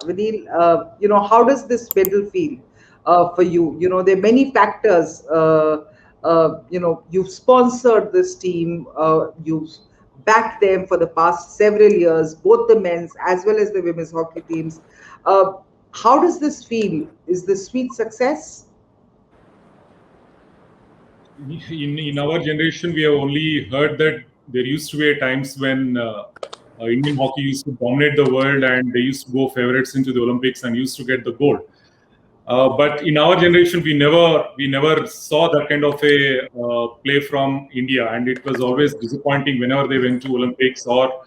Vinil, how does this medal feel for you? There are many factors. You've sponsored this team, you've backed them for the past several years, both the men's as well as the women's hockey teams. Uh, how does this feel? Is this sweet success? In our generation, we have only heard that there used to be times when Indian hockey used to dominate the world and they used to go favorites into the Olympics and used to get the gold. But in our generation, we never saw that kind of a play from India, and it was always disappointing whenever they went to Olympics or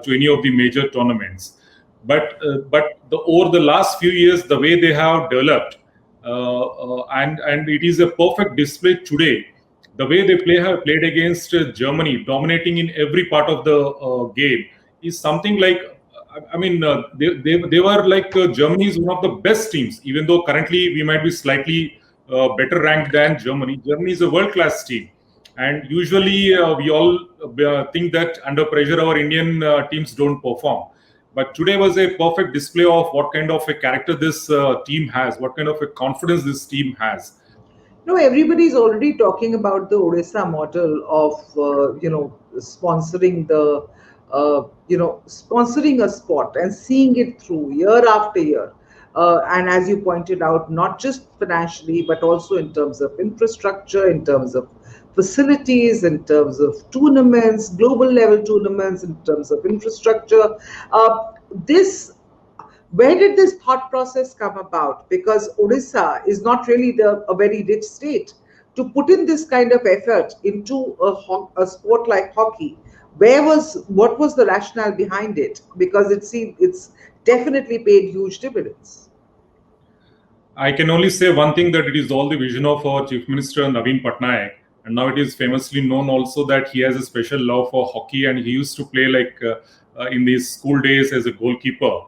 to any of the major tournaments. But over the last few years, the way they have developed, and it is a perfect display today. The way they have played against Germany, dominating in every part of the game, is something like. I mean, they were like Germany is one of the best teams, even though currently we might be slightly better ranked than Germany. Germany is a world class team. And usually we all think that under pressure our Indian teams don't perform. But today was a perfect display of what kind of a character this team has, what kind of a confidence this team has. No, everybody's already talking about the Odisha model of sponsoring sponsoring a sport and seeing it through year after year. And as you pointed out, not just financially, but also in terms of infrastructure, in terms of facilities, in terms of tournaments, global level tournaments, in terms of infrastructure. This Where did this thought process come about? Because Odisha is not really a very rich state. To put in this kind of effort into a sport like hockey, what was the rationale behind it? Because it's definitely paid huge dividends. I can only say one thing, that it is all the vision of our Chief Minister Naveen Patnaik. And now it is famously known also that he has a special love for hockey, and he used to play like in his school days as a goalkeeper.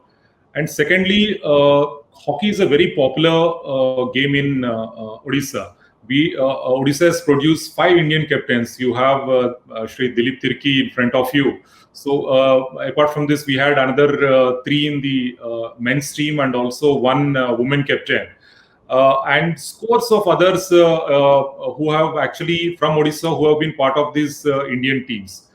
And secondly, hockey is a very popular game in Odisha. Odisha has produced 5 Indian captains. You have Shri Dilip Tirki in front of you. So apart from this, we had another 3 in the men's team and also 1 woman captain. And scores of others who have actually from Odisha who have been part of these Indian teams.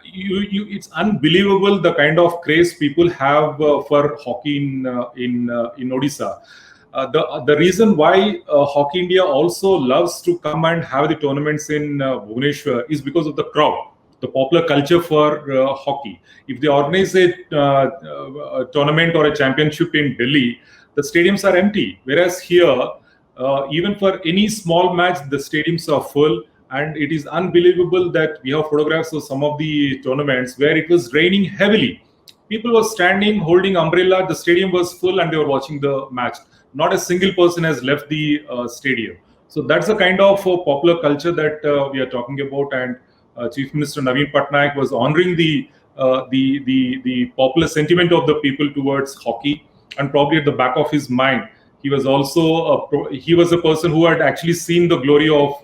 It's unbelievable the kind of craze people have for hockey in Odisha. The reason why Hockey India also loves to come and have the tournaments in Bhubaneswar is because of the crowd, the popular culture for hockey. If they organize a tournament or a championship in Delhi, the stadiums are empty. Whereas here, even for any small match, the stadiums are full. And it is unbelievable that we have photographs of some of the tournaments where it was raining heavily. People were standing, holding umbrella. The stadium was full, and they were watching the match. Not a single person has left the stadium. So that's the kind of popular culture that we are talking about. And Chief Minister Naveen Patnaik was honoring the popular sentiment of the people towards hockey. And probably at the back of his mind, he was also he was a person who had actually seen the glory of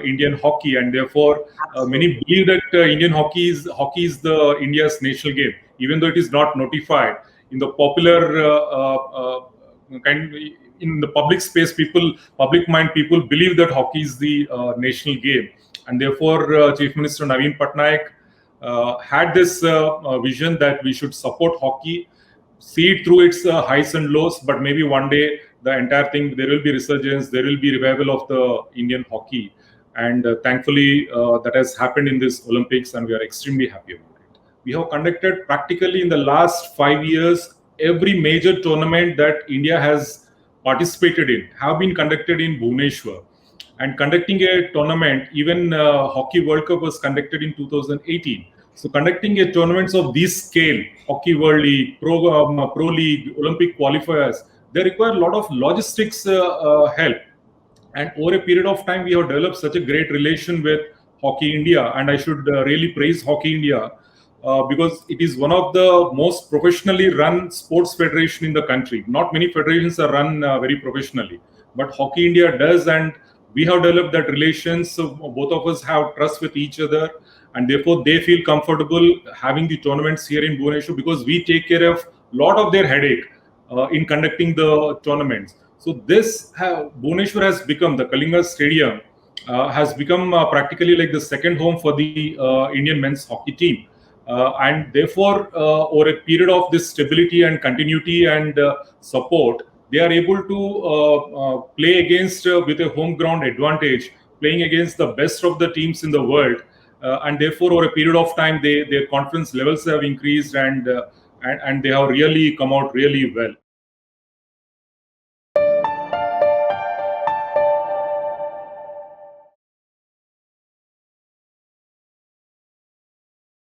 Indian hockey, and therefore many believe that Indian hockey is the India's national game, even though it is not notified. In the popular kind, in the public space, public mind, people believe that hockey is the national game, and therefore Chief Minister Naveen Patnaik had this vision that we should support hockey, see it through its highs and lows, but maybe one day the entire thing, there will be resurgence, there will be revival of the Indian hockey. And thankfully, that has happened in this Olympics, and we are extremely happy about it. We have conducted practically in the last 5 years, every major tournament that India has participated in have been conducted in Bhubaneswar. And conducting a tournament, even Hockey World Cup was conducted in 2018. So conducting a tournaments of this scale, Hockey World League, Pro League, Olympic qualifiers, they require a lot of logistics help. And over a period of time, we have developed such a great relation with Hockey India. And I should really praise Hockey India because it is one of the most professionally run sports federation in the country. Not many federations are run very professionally, but Hockey India does. And we have developed that relation. So both of us have trust with each other. And therefore, they feel comfortable having the tournaments here in Bhubaneswar because we take care of lot of their headache in conducting the tournaments. So Bhubaneswar has become, the Kalinga Stadium has become practically like the second home for the Indian men's hockey team. And therefore, over a period of this stability and continuity and support, they are able to play against with a home ground advantage, playing against the best of the teams in the world. And therefore, over a period of time, their confidence levels have increased, and they have really come out really well.